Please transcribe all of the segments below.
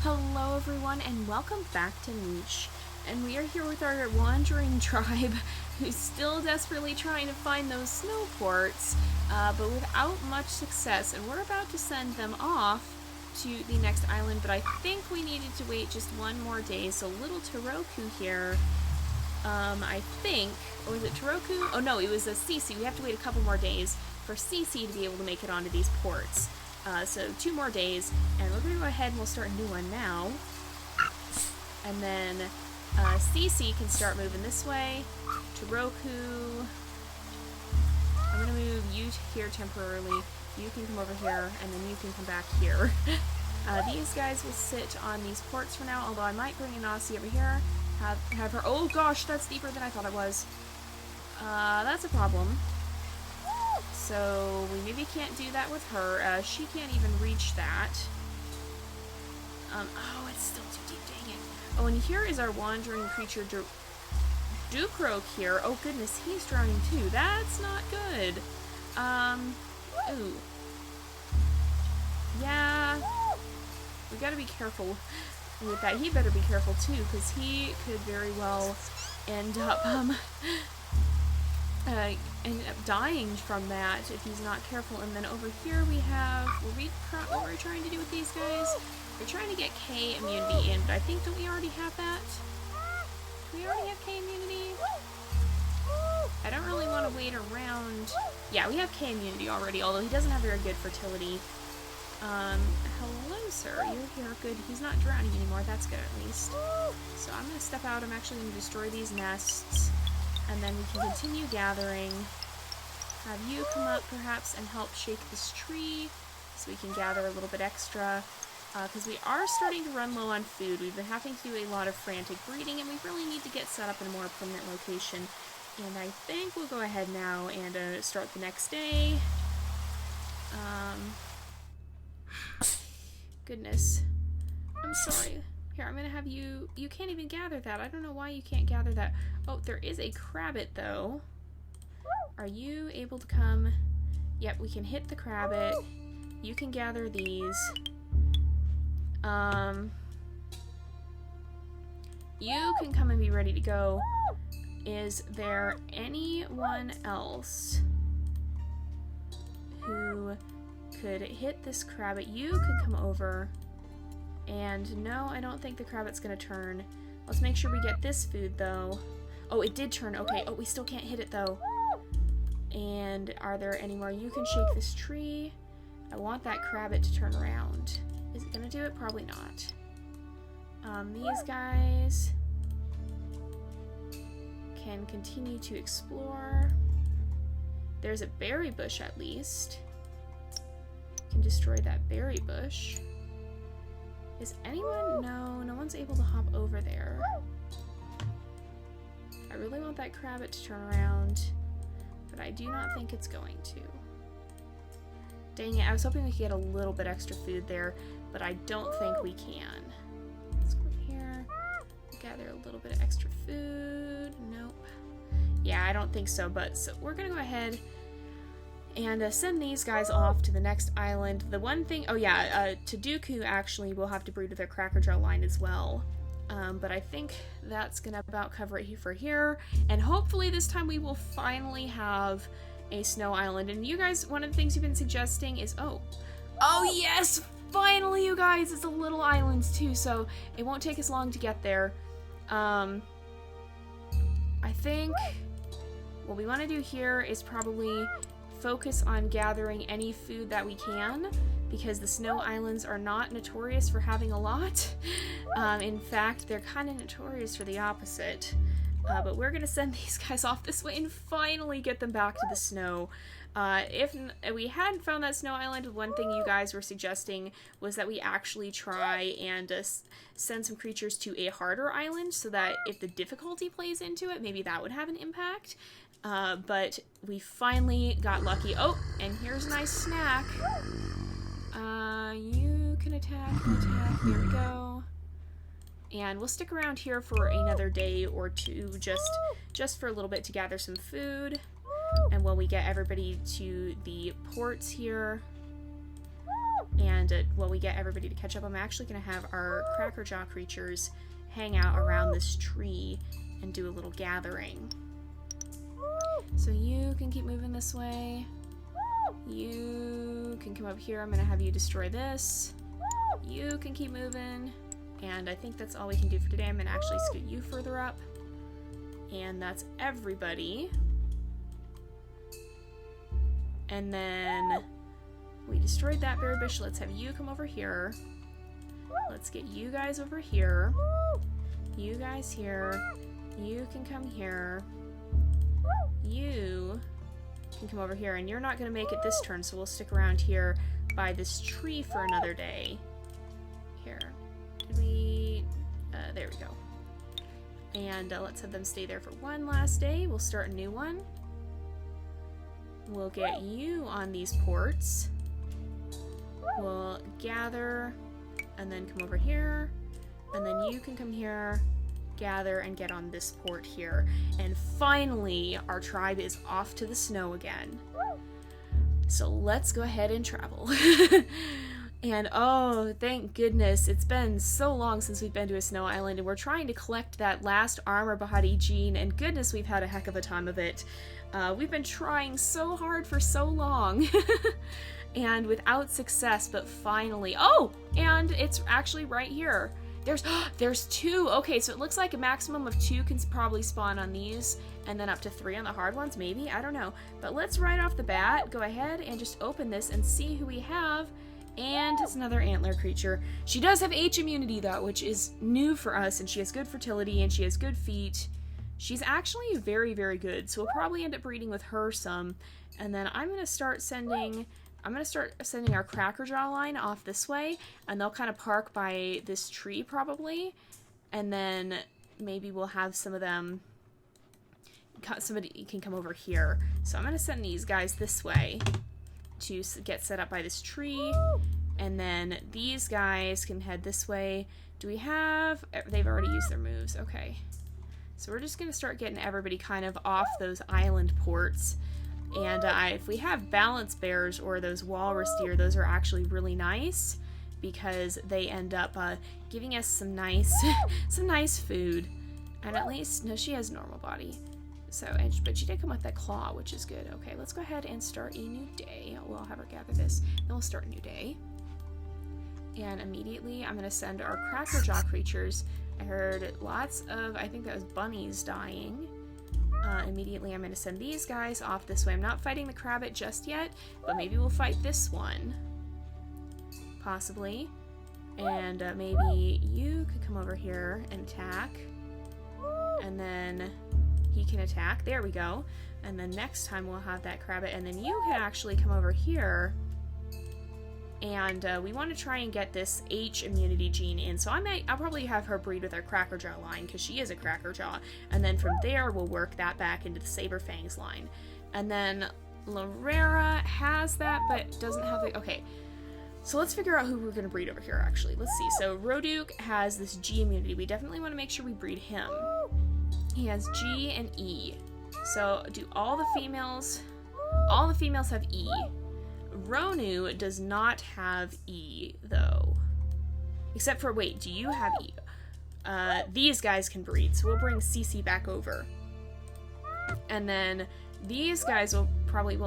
Hello everyone and welcome back to Niche. And we are here with our wandering tribe who's still desperately trying to find those snow ports, but without much success. And we're about to send them off to the next island, but I think we needed to wait just one more day. So little Toroku here, I think, or was it Toroku? Oh no, it was a Cece. We have to wait a couple more days for Cece to be able to make it onto these ports. So 2 more days, and we're going to go ahead and we'll start a new one now. And then Cece can start moving this way. Toroku, I'm going to move you here temporarily. You can come over here, and then you can come back here. These guys will sit on these ports for now, although I might bring in Aussie over here. Have her, oh gosh, that's deeper than I thought it was. That's a problem. So we maybe can't do that with her. She can't even reach that. Oh, it's still too deep, dang it. Oh, and here is our wandering creature, Dukrok here. Oh goodness, he's drowning too. That's not good. Ooh. Yeah. We gotta be careful with that. He better be careful too, because he could very well end up, dying from that if he's not careful. And then over here we have, what we're trying to do with these guys, we're trying to get K immunity in, but I think, don't we already have that? Do we already have K immunity? I don't really want to wait around. Yeah, we have K immunity already, although he doesn't have very good fertility. Hello sir, you're here, good. He's not drowning anymore, that's good at least. So I'm going to step out, I'm actually going to destroy these nests. And then we can continue gathering. Have you come up, perhaps, and help shake this tree so we can gather a little bit extra. Because we are starting to run low on food. We've been having to do a lot of frantic breeding, and we really need to get set up in a more permanent location. And I think we'll go ahead now and start the next day. Goodness. I'm sorry. Here, I'm going to have you... You can't even gather that. I don't know why you can't gather that. Oh, there is a crabbit, though. Are you able to come? Yep, we can hit the crabbit. You can gather these. You can come and be ready to go. Is there anyone else who could hit this crabbit? You can come over. And no, I don't think the crabbit's gonna turn. Let's make sure we get this food, though. Oh, it did turn. Okay. Oh, we still can't hit it, though. And are there any more? You can shake this tree. I want that crabbit to turn around. Is it gonna do it? Probably not. These guys can continue to explore. There's a berry bush, at least. Can destroy that berry bush. Is anyone? No, no one's able to hop over there. I really want that crabbit to turn around, but I do not think it's going to. Dang it, I was hoping we could get a little bit extra food there, but I don't think we can. Let's go here, gather a little bit of extra food. Nope. Yeah, I don't think so, but so we're gonna go ahead and send these guys off to the next island. The one thing, oh yeah, Taduku actually will have to breed with their Cracker Jaw line as well. But I think that's gonna about cover it for here. And hopefully this time we will finally have a snow island. And you guys, one of the things you've been suggesting is, oh yes, finally you guys, it's the little islands too, so it won't take us long to get there. I think what we want to do here is probably focus on gathering any food that we can, because the snow islands are not notorious for having a lot. In fact, they're kind of notorious for the opposite. But we're going to send these guys off this way and finally get them back to the snow. If we hadn't found that snow island, one thing you guys were suggesting was that we actually try and send some creatures to a harder island, so that if the difficulty plays into it, maybe that would have an impact. But we finally got lucky. Oh, and here's a nice snack. You can attack, there we go. And we'll stick around here for another day or two, just for a little bit to gather some food. And when we get everybody to the ports here, And while we get everybody to catch up, I'm actually going to have our crackerjaw creatures hang out around this tree and do a little gathering. So you can keep moving this way. You can come up here. I'm going to have you destroy this. You can keep moving. And I think that's all we can do for today. I'm going to actually scoot you further up. And that's everybody. And then we destroyed that berry bush. Let's have you come over here. Let's get you guys over here. You guys here. You can come here. You can come over here. And you're not going to make it this turn, so we'll stick around here by this tree for another day. Here. Did we... there we go. And let's have them stay there for one last day. We'll start a new one. We'll get you on these ports. We'll gather and then come over here. And then you can come here, gather, and get on this port here. And finally, our tribe is off to the snow again. So let's go ahead and travel. And oh, thank goodness, it's been so long since we've been to a snow island, and we're trying to collect that last armor body gene, and goodness, we've had a heck of a time of it. We've been trying so hard for so long, and without success, but finally, oh, and it's actually right here. There's 2. Okay, so it looks like a maximum of 2 can probably spawn on these, and then up to 3 on the hard ones, maybe, I don't know. But let's right off the bat go ahead and just open this and see who we have. And it's another antler creature. She does have H immunity though, which is new for us, and she has good fertility and she has good feet. She's actually very, very good, so we'll probably end up breeding with her some. And then I'm gonna start sending our crackerjaw line off this way, and they'll kind of park by this tree probably. And then maybe we'll have some of them, somebody can come over here. So I'm gonna send these guys this way to get set up by this tree, and then these guys can head this way. Do we have... They've already used their moves. Okay. So we're just going to start getting everybody kind of off those island ports. And if we have balance bears or those walrus deer, those are actually really nice because they end up giving us some nice some nice food. And at least... No, she has normal body. So, but she did come with that claw, which is good. Okay, let's go ahead and start a new day. We'll have her gather this, then we'll start a new day. And immediately, I'm going to send our crackerjaw creatures. I heard lots of, I think that was bunnies dying. Immediately, I'm going to send these guys off this way. I'm not fighting the crabbit just yet, but maybe we'll fight this one. Possibly. And maybe you could come over here and attack. And then... he can attack. There we go. And then next time we'll have that crabbit. And then you can actually come over here. And we want to try and get this H immunity gene in. So I'll probably have her breed with our crackerjaw line because she is a crackerjaw. And then from there we'll work that back into the saber fangs line. And then Lorera has that but doesn't have the... Okay. So let's figure out who we're going to breed over here actually. Let's see. So Roduke has this G immunity. We definitely want to make sure we breed him. He has G and E. So do all the females have E. Ronu does not have E though. Except for, wait, do you have E? These guys can breed, so we'll bring Cece back over. And then these guys will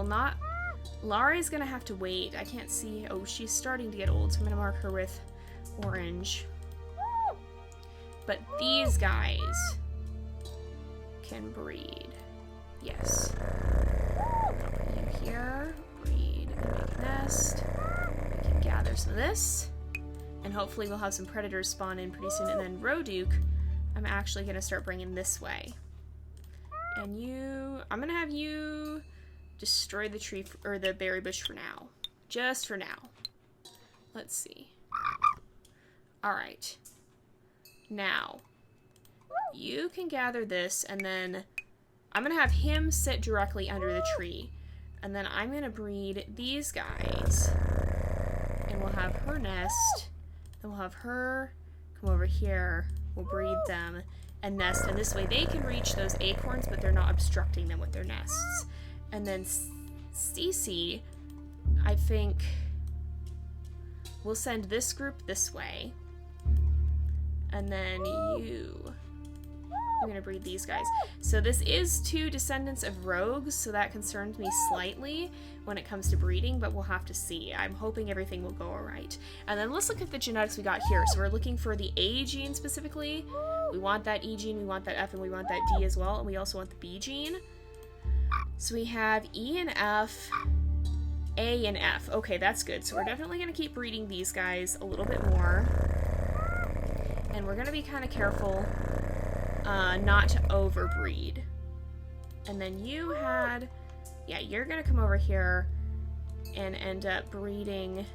not. Lara's gonna have to wait. I can't see. Oh, she's starting to get old, so I'm gonna mark her with orange. But these guys can breed. Yes. Put you here, breed, and make a nest. We can gather some of this. And hopefully we'll have some predators spawn in pretty soon. And then Roduke, I'm actually going to start bringing this way. And you... I'm going to have you destroy the tree, or the berry bush for now. Just for now. Let's see. Alright. Now, you can gather this, and then I'm going to have him sit directly under the tree. And then I'm going to breed these guys. And we'll have her nest. Then we'll have her come over here. We'll breed them and nest. And this way they can reach those acorns, but they're not obstructing them with their nests. And then Cece, I think... we'll send this group this way. And then I'm gonna breed these guys. So this is 2 descendants of rogues, so that concerns me slightly when it comes to breeding, but we'll have to see. I'm hoping everything will go alright. And then let's look at the genetics we got here. So we're looking for the A gene specifically. We want that E gene, we want that F, and we want that D as well, and we also want the B gene. So we have E and F, A and F. Okay, that's good. So we're definitely gonna keep breeding these guys a little bit more. And we're gonna be kind of careful not to overbreed. And then you had, yeah, you're gonna come over here and end up breeding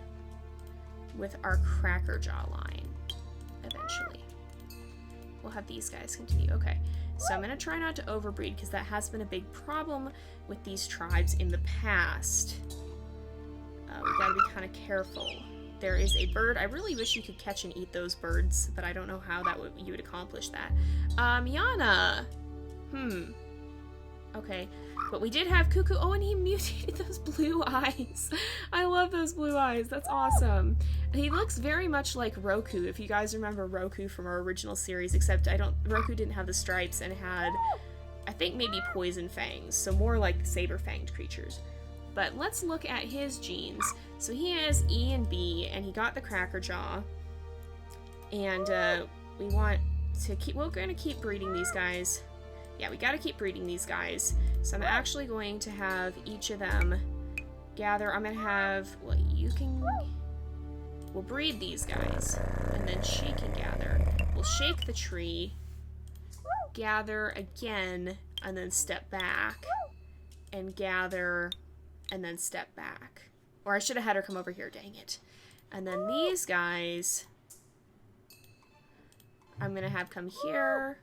with our Cracker Jaw line eventually. We'll have these guys continue. Okay, so I'm gonna try not to overbreed because that has been a big problem with these tribes in the past. We gotta be kind of careful. There is a bird. I really wish you could catch and eat those birds, but I don't know how you would accomplish that. Yana! Okay. But we did have Cuckoo. Oh, and he mutated those blue eyes. I love those blue eyes. That's awesome. He looks very much like Roku, if you guys remember Roku from our original series, except Roku didn't have the stripes and had, I think, maybe poison fangs, so more like saber-fanged creatures. But let's look at his genes. So he has E and B, and he got the Cracker Jaw. And we want to keep, we're going to keep breeding these guys. Yeah, we got to keep breeding these guys. So I'm actually going to have each of them gather. I'm going to have, well, we'll breed these guys, and then she can gather. We'll shake the tree, gather again, and then step back, and gather, and then step back. Or I should have had her come over here, dang it. And then these guys, I'm going to have come here,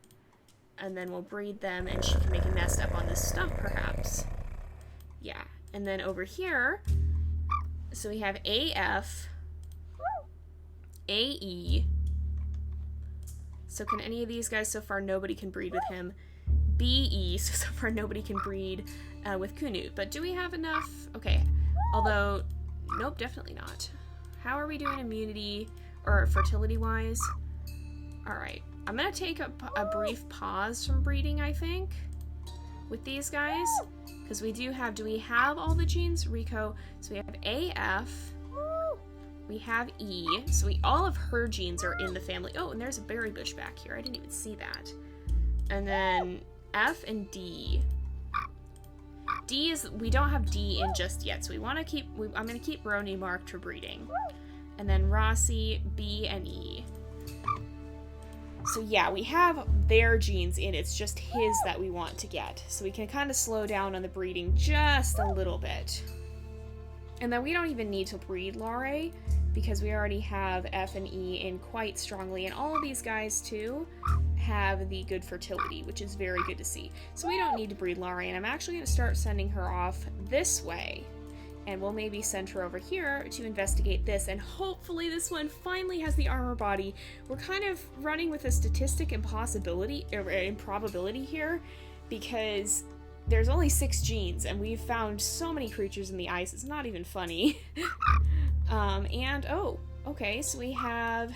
and then we'll breed them, and she can make a nest up on this stump, perhaps. Yeah. And then over here, so we have AF, AE. So can any of these guys, so far nobody can breed with him. BE, so far nobody can breed with Kunut. But do we have enough? Okay. Although, nope, definitely not. How are we doing immunity or fertility-wise? Alright. I'm going to take a brief pause from breeding, I think, with these guys. Because we do we have all the genes? Rico. So we have AF. We have E. So all of her genes are in the family. Oh, and there's a berry bush back here. I didn't even see that. And then F and D. D is, we don't have D in just yet, so we want to keep, I'm going to keep Roni marked for breeding. And then Rossi, B, and E. So yeah, we have their genes in, it's just his that we want to get. So we can kind of slow down on the breeding just a little bit. And then we don't even need to breed Laurie, because we already have F and E in quite strongly, and all of these guys too have the good fertility, which is very good to see. So we don't need to breed Laurie, and I'm actually going to start sending her off this way. And we'll maybe send her over here to investigate this, and hopefully this one finally has the armor body. We're kind of running with a statistic improbability here, because there's only 6 genes, and we've found so many creatures in the ice, it's not even funny. Oh, okay, so we have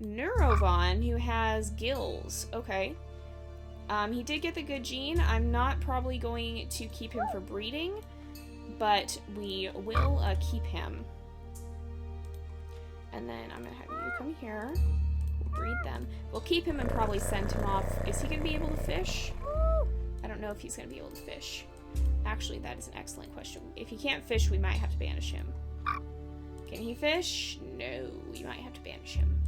Neurovon, who has gills. Okay. He did get the good gene. I'm not probably going to keep him for breeding, but we will keep him. And then I'm going to have you come here. We'll breed them. We'll keep him and probably send him off. Is he going to be able to fish? I don't know if he's going to be able to fish. Actually, that is an excellent question. If he can't fish, we might have to banish him. Can he fish? No, we might have to banish him.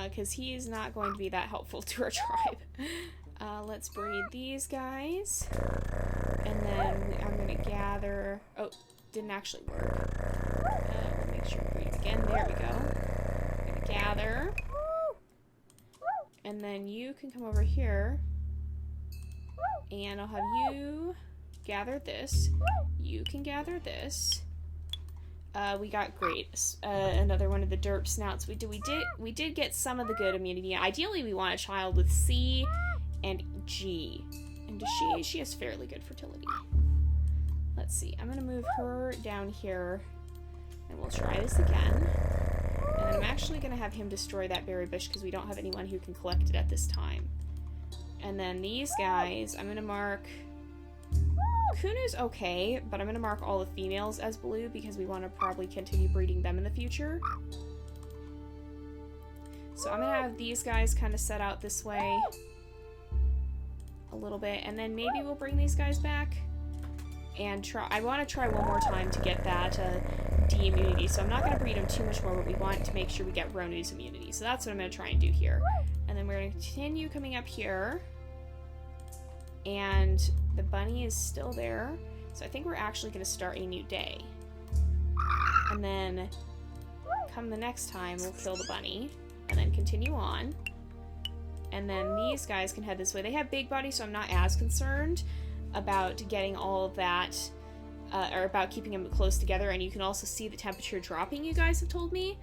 Because he is not going to be that helpful to our tribe. Let's breed these guys. And then I'm going to gather... Oh, didn't actually work. We'll make sure we breed again. There we go. I'm going to gather. And then you can come over here. And I'll have you gather this. You can gather this. We got great. Another one of the derp snouts. We did get some of the good immunity. Ideally, we want a child with C and G. And does she has fairly good fertility. Let's see. I'm gonna move her down here, And we'll try this again. And then I'm actually going to have him destroy that berry bush because we don't have anyone who can collect it at this time. And then these guys, I'm going to mark... Kunu's okay, but I'm going to mark all the females as blue because we want to probably continue breeding them in the future. So I'm going to have these guys kind of set out this way a little bit, and then maybe we'll bring these guys back and try. I want to try one more time to get that D immunity, so I'm not going to breed them too much more, but we want to make sure we get Ronu's immunity. So that's what I'm going to try and do here. And then we're going to continue coming up here. And the bunny is still there. So I think we're actually going to start a new day. And then come the next time, we'll kill the bunny. And then continue on. And then these guys can head this way. They have big bodies, so I'm not as concerned about getting all of that, or about keeping them close together. And you can also see the temperature dropping, you guys have told me.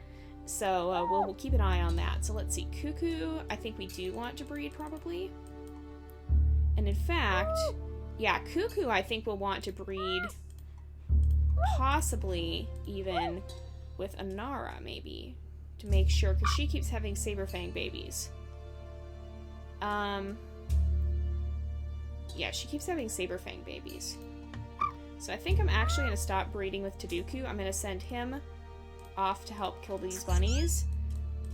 So we'll keep an eye on that. So let's see. Cuckoo, I think we do want to breed, probably. And in fact, yeah, Cuckoo I think will want to breed possibly even with Anara, maybe, to make sure, because she keeps having Saberfang babies. Yeah, she keeps having Saberfang babies. So I think I'm actually going to stop breeding with Taduku. I'm going to send him off to help kill these bunnies.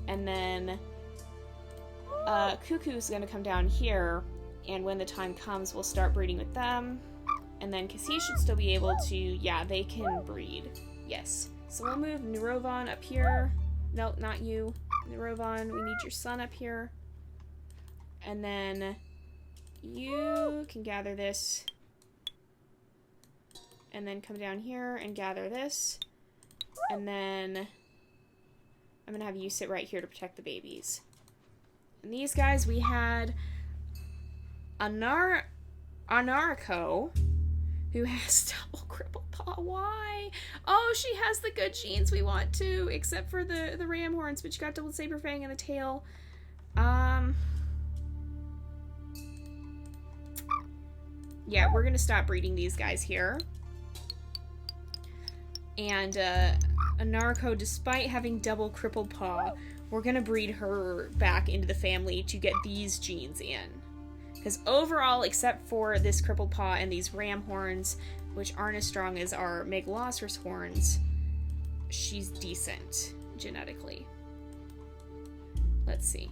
And then Cuckoo's going to come down here. And when the time comes, we'll start breeding with them. And then Cassie should still be able to... Yeah, they can breed. Yes. So we'll move Nurovan up here. No, not you. Nurovan, we need your son up here. And then you can gather this. And then come down here and gather this. And then I'm going to have you sit right here to protect the babies. And these guys, we had... Anarako, who has double crippled paw. Why? Oh, she has the good genes we want to, except for the ram horns, but she got double saber fang in the tail. Yeah, we're gonna stop breeding these guys here. And Anarako, despite having double crippled paw, we're gonna breed her back into the family to get these genes in. Because overall, except for this crippled paw and these ram horns, which aren't as strong as our Megalosaurus horns, she's decent genetically. Let's see.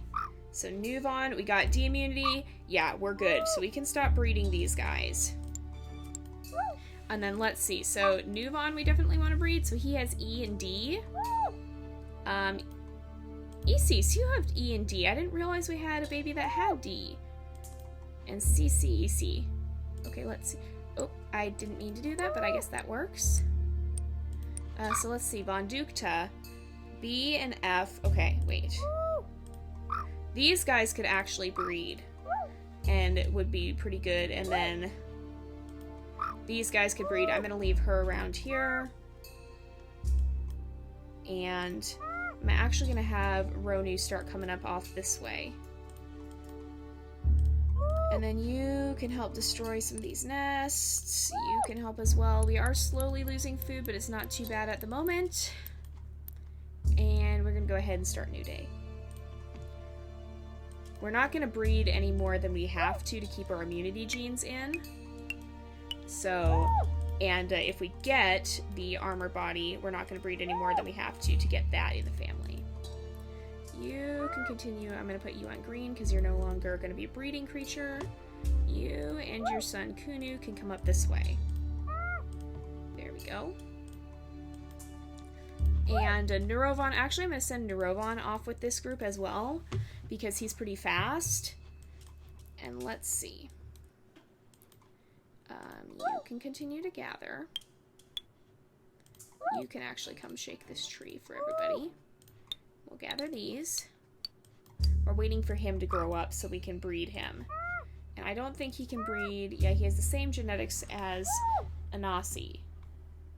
So Nuvan, we got D immunity. Yeah, we're good. So we can stop breeding these guys. And then let's see. So Nuvan, we definitely want to breed. So he has E and D. Isis, you have E and D. I didn't realize we had a baby that had D. And CCEC. Okay, let's see. Oh, I didn't mean to do that, but I guess that works. So let's see. Von Dukta, B and F. Okay, wait. These guys could actually breed. And it would be pretty good. And then these guys could breed. I'm going to leave her around here. And I'm actually going to have Ronu start coming up off this way. And then you can help destroy some of these nests. You can help as well. We are slowly losing food, but it's not too bad at the moment. And we're going to go ahead and start a new day. We're not going to breed any more than we have to keep our immunity genes in. So, and if we get the armor body, we're not going to breed any more than we have to get that in the family. You can continue. I'm going to put you on green because you're no longer going to be a breeding creature. You and your son Kunu can come up this way. There we go. And Nurovan, actually I'm going to send Nurovan off with this group as well because he's pretty fast. And let's see. You can continue to gather. You can actually come shake this tree for everybody. We'll gather these. We're waiting for him to grow up so we can breed him. And I don't think he can breed... Yeah, he has the same genetics as Anasi.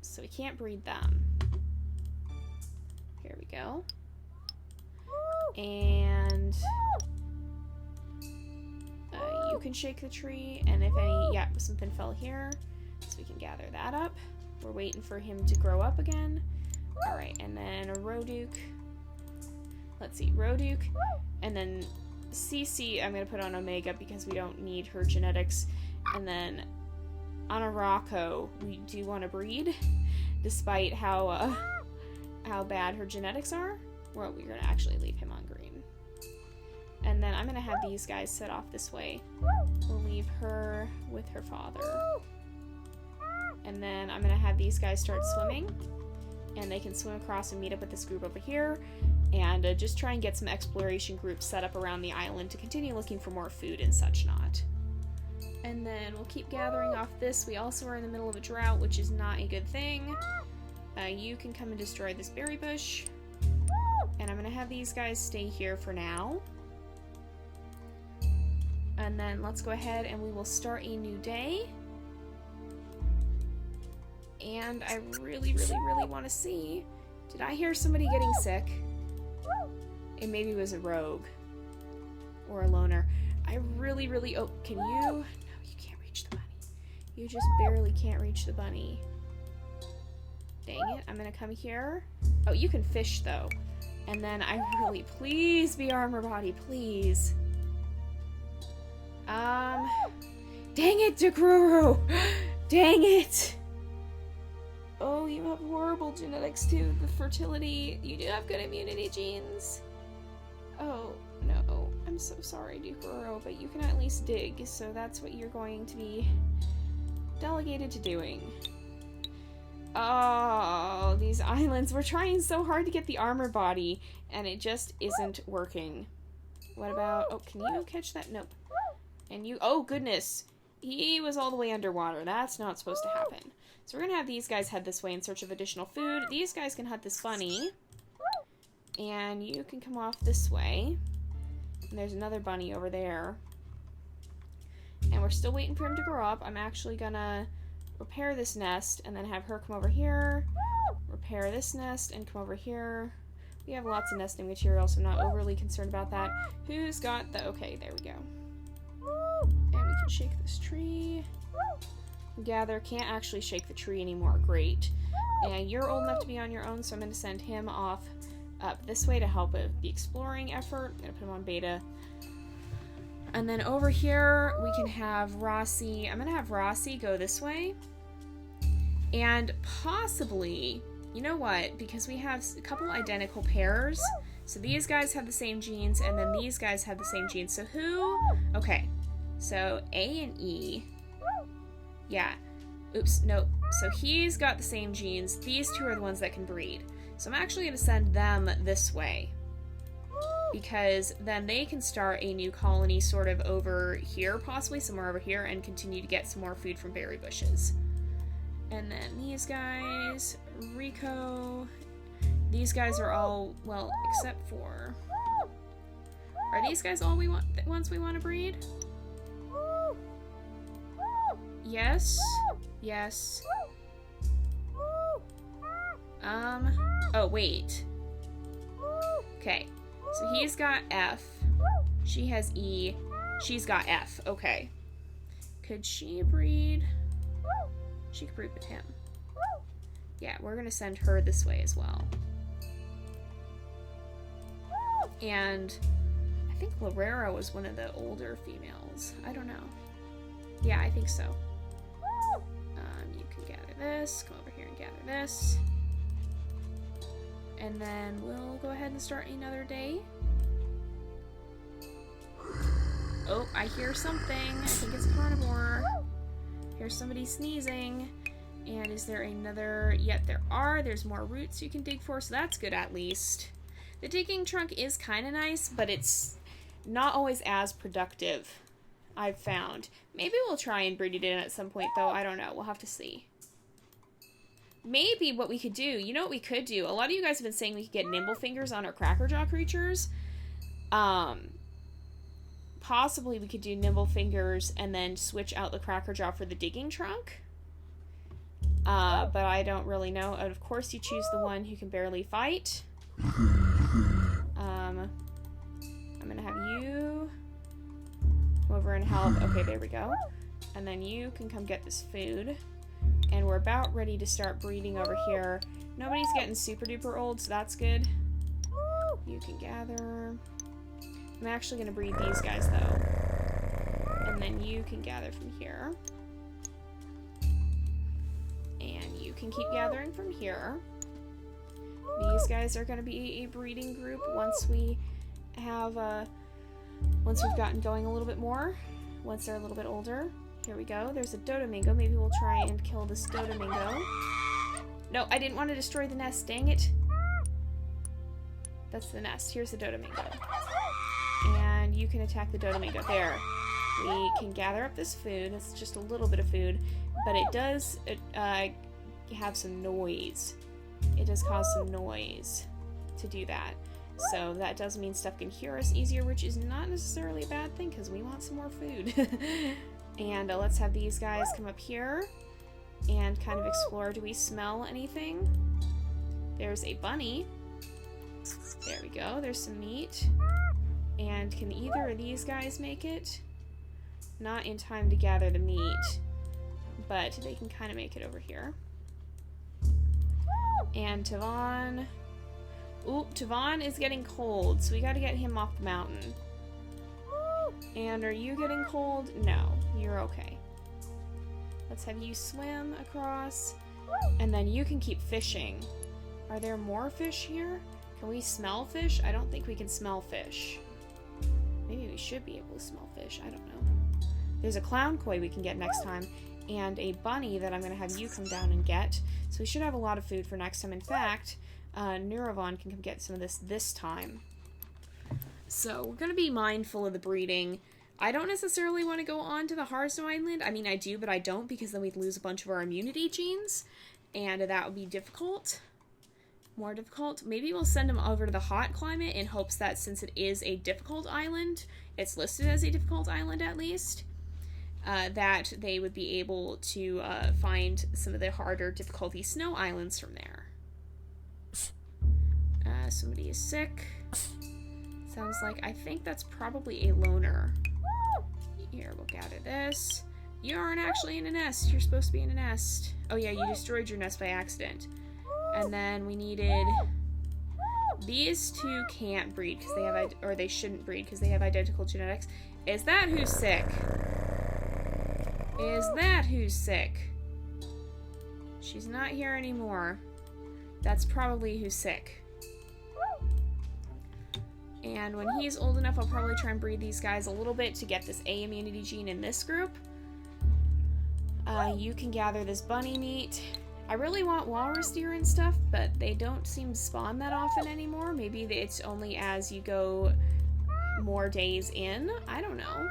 So we can't breed them. Here we go. And... you can shake the tree. And if any... Yeah, something fell here. So we can gather that up. We're waiting for him to grow up again. Alright, and then a Roduk. Let's see, Roduk. And then CC, I'm going to put on Omega because we don't need her genetics. And then on a Rocco, we do want to breed, despite how bad her genetics are. Well, we're going to actually leave him on green. And then I'm going to have these guys set off this way. We'll leave her with her father. And then I'm going to have these guys start swimming. And they can swim across and meet up with this group over here. And just try and get some exploration groups set up around the island to continue looking for more food and such not. And then we'll keep gathering off this. We also are in the middle of a drought, which is not a good thing. You can come and destroy this berry bush. And I'm going to have these guys stay here for now. And then let's go ahead and we will start a new day. And I really, really, really want to see... Did I hear somebody getting sick? It maybe was a rogue. Or a loner. I really, really... Oh, can you... No, you can't reach the bunny. You just barely can't reach the bunny. Dang it. I'm gonna come here. Oh, you can fish, though. And then I really... Please be armor body, please. Dang it, Degruru! Dang it! Oh, you have horrible genetics too. The fertility. You do have good immunity genes. Oh, no. I'm so sorry, Degruru, but you can at least dig, so that's what you're going to be delegated to doing. Oh, these islands. We're trying so hard to get the armor body, and it just isn't working. What about... Oh, can you catch that? Nope. And you... Oh, goodness. He was all the way underwater. That's not supposed to happen. So we're going to have these guys head this way in search of additional food. These guys can hunt this bunny. And you can come off this way. And there's another bunny over there. And we're still waiting for him to grow up. I'm actually going to repair this nest and then have her come over here. Repair this nest and come over here. We have lots of nesting material, so I'm not overly concerned about that. Who's got the... Okay, there we go. And we can shake this tree. Gather. Can't actually shake the tree anymore. Great. And you're old enough to be on your own, so I'm going to send him off up this way to help with the exploring effort. I'm going to put him on beta. And then over here, we can have Rossi. I'm going to have Rossi go this way. And possibly, you know what? Because we have a couple identical pairs. So these guys have the same genes, and then these guys have the same genes. So who? Okay. So A and E. Yeah. Oops, no. So he's got the same genes. These two are the ones that can breed. So I'm actually going to send them this way. Because then they can start a new colony sort of over here, possibly somewhere over here, and continue to get some more food from berry bushes. And then these guys, Rico. These guys are all, well, except for... Are these guys all we want, ones we want to breed? Yes. Yes. Oh, wait. Okay. So he's got F. She has E. She's got F. Okay. Could she breed? She could breed with him. Yeah, we're gonna send her this way as well. And I think Lorera was one of the older females. I don't know. Yeah, I think so. You can gather this. Come over here and gather this. And then we'll go ahead and start another day. Oh, I hear something. I think it's carnivore. Here's somebody sneezing. And is there another? Yep, there are. There's more roots you can dig for, so that's good at least. The digging trunk is kind of nice, but it's not always as productive, I've found. Maybe we'll try and breed it in at some point, though. I don't know. We'll have to see. Maybe what we could do, you know what we could do? A lot of you guys have been saying we could get nimble fingers on our crackerjaw creatures. Possibly we could do nimble fingers and then switch out the crackerjaw for the digging trunk. But I don't really know. And of course you choose the one who can barely fight. I'm gonna have you come over and help. Okay, there we go. And then you can come get this food. And we're about ready to start breeding over here. Nobody's getting super duper old, so that's good. You can gather. I'm actually going to breed these guys, though. And then you can gather from here. And you can keep gathering from here. These guys are going to be a breeding group once we have, once we've gotten going a little bit more. Once they're a little bit older. Here we go. There's a Dodomingo. Maybe we'll try and kill this Dodomingo. No, I didn't want to destroy the nest. Dang it. That's the nest. Here's the Dodomingo. And you can attack the Dodomingo. There. We can gather up this food. It's just a little bit of food. But it does have some noise. It does cause some noise to do that. So that does mean stuff can hear us easier, which is not necessarily a bad thing because we want some more food. And let's have these guys come up here and kind of explore. Do we smell anything? There's a bunny. There we go. There's some meat. And can either of these guys make it? Not in time to gather the meat, but they can kind of make it over here. And Tavon... Ooh, Tavon is getting cold, so we gotta get him off the mountain. And are you getting cold? No, you're okay. Let's have you swim across, and then you can keep fishing. Are there more fish here? Can we smell fish? I don't think we can smell fish. Maybe we should be able to smell fish. I don't know. There's a clown koi we can get next time, and a bunny that I'm going to have you come down and get. So we should have a lot of food for next time. In fact, Neurovon can come get some of this time. So we're going to be mindful of the breeding. I don't necessarily want to go on to the Hearthstone Island. I mean, I do, but I don't, because then we'd lose a bunch of our immunity genes, and that would be difficult. More difficult. Maybe we'll send them over to the hot climate in hopes that since it is a difficult island, it's listed as a difficult island at least, that they would be able to find some of the harder difficulty snow islands from there. Somebody is sick. Sounds like, I think that's probably a loner. Here, we'll gather this. You aren't actually in a nest. You're supposed to be in a nest. Oh yeah, you destroyed your nest by accident. And then we needed... These two can't breed because they have... Or they shouldn't breed because they have identical genetics. Is that who's sick? Is that who's sick? She's not here anymore. That's probably who's sick. And when he's old enough, I'll probably try and breed these guys a little bit to get this A immunity gene in this group. You can gather this bunny meat. I really want walrus deer and stuff, but they don't seem to spawn that often anymore. Maybe it's only as you go more days in. I don't know.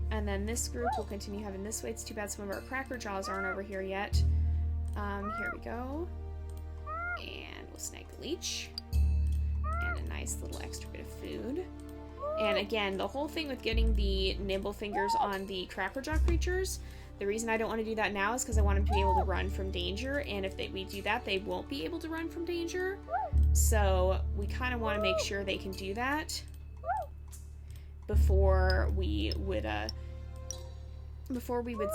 And then this group will continue having this way. It's too bad some of our cracker jaws aren't over here yet. Here we go. And we'll snag the leech. And a nice little extra bit of food. And again, the whole thing with getting the nimble fingers on the crackerjaw creatures, the reason I don't want to do that now is because I want them to be able to run from danger, and if we do that, they won't be able to run from danger. So we kind of want to make sure they can do that before we would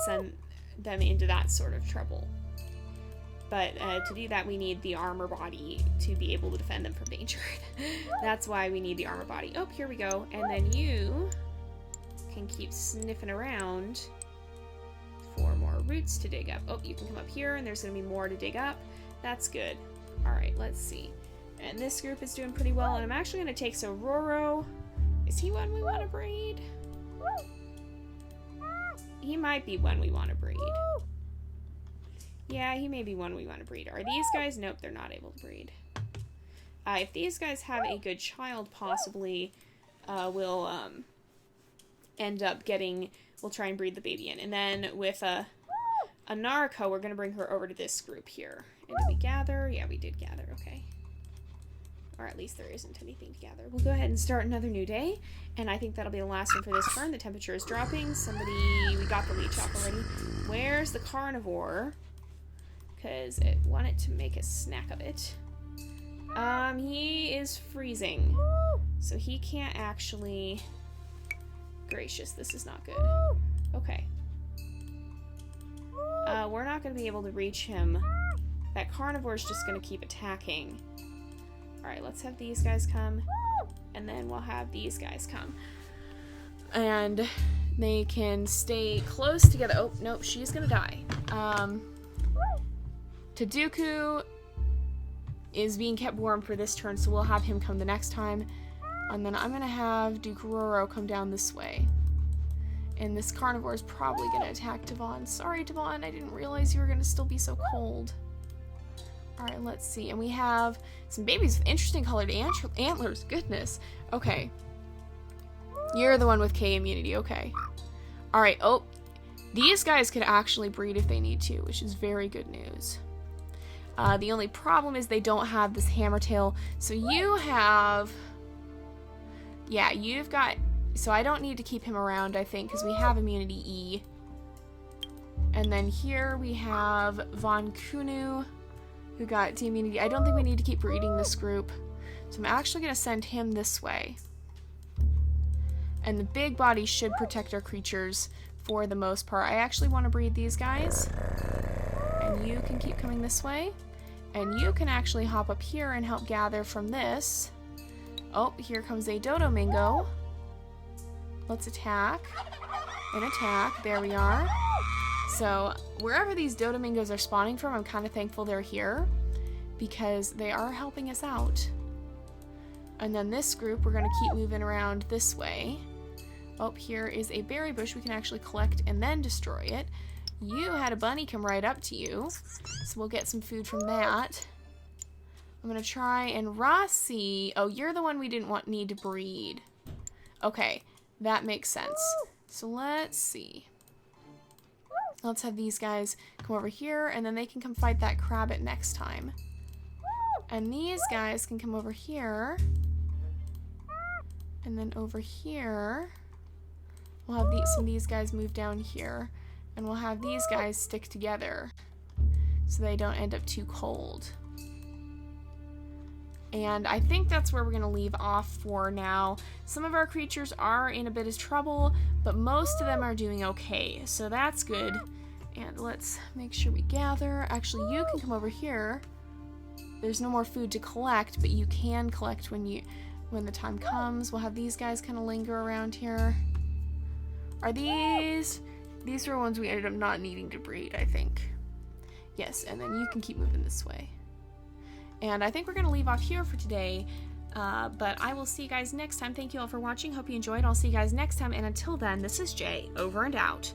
send them into that sort of trouble. But to do that, we need the armor body to be able to defend them from danger. That's why we need the armor body. Oh, here we go. And then you can keep sniffing around for more roots to dig up. Oh, you can come up here, and there's going to be more to dig up. That's good. All right, let's see. And this group is doing pretty well. And I'm actually going to take Sororo. Is he one we want to breed? He might be one we want to breed. Yeah, he may be one we want to breed. Are these guys? Nope, they're not able to breed. If these guys have a good child, possibly we'll end up getting... We'll try and breed the baby in. And then with a Narco, we're going to bring her over to this group here. And did we gather? Yeah, we did gather. Okay. Or at least there isn't anything to gather. We'll go ahead and start another new day. And I think that'll be the last one for this turn. The temperature is dropping. We got the leech off already. Where's the carnivore? Because it wanted to make a snack of it. He is freezing. So he can't actually... Gracious, this is not good. Okay. We're not going to be able to reach him that carnivore is just going to keep attacking. Alright, let's have these guys come, and then we'll have these guys come. And they can stay close together. Oh, nope, she's going to die. Taduku is being kept warm for this turn, so we'll have him come the next time. And then I'm going to have Dukuroro come down this way. And this carnivore is probably going to attack Devon. Sorry, Devon, I didn't realize you were going to still be so cold. Alright, let's see. And we have some babies with interesting colored antlers. Goodness. Okay. You're the one with K immunity. Okay. Alright, oh. These guys could actually breed if they need to, which is very good news. The only problem is they don't have this hammer tail. So you have... Yeah, you've got... So I don't need to keep him around, I think, because we have immunity E. And then here we have Von Kunu, who got the immunity. I don't think we need to keep breeding this group. So I'm actually going to send him this way. And the big body should protect our creatures for the most part. I actually want to breed these guys. And you can keep coming this way. And you can actually hop up here and help gather from this. Oh, here comes a Dodomingo. Let's attack. And attack. There we are. So, wherever these Dodomingos are spawning from, I'm kind of thankful they're here. Because they are helping us out. And then this group, we're going to keep moving around this way. Oh, here is a berry bush we can actually collect and then destroy it. You had a bunny come right up to you. So we'll get some food from that. I'm going to try and Rossi. Oh, you're the one we didn't need to breed. Okay, that makes sense. So let's see. Let's have these guys come over here, and then they can come fight that Crabbit next time. And these guys can come over here. And then over here, we'll have some of these guys move down here. And we'll have these guys stick together so they don't end up too cold. And I think that's where we're going to leave off for now. Some of our creatures are in a bit of trouble, but most of them are doing okay, so that's good. And let's make sure we gather. Actually, you can come over here. There's no more food to collect, but you can collect when the time comes. We'll have these guys kind of linger around here. Are these were ones we ended up not needing to breed, I think. Yes, and then you can keep moving this way. And I think we're going to leave off here for today, but I will see you guys next time. Thank you all for watching. Hope you enjoyed. I'll see you guys next time, and until then, this is Jay, over and out.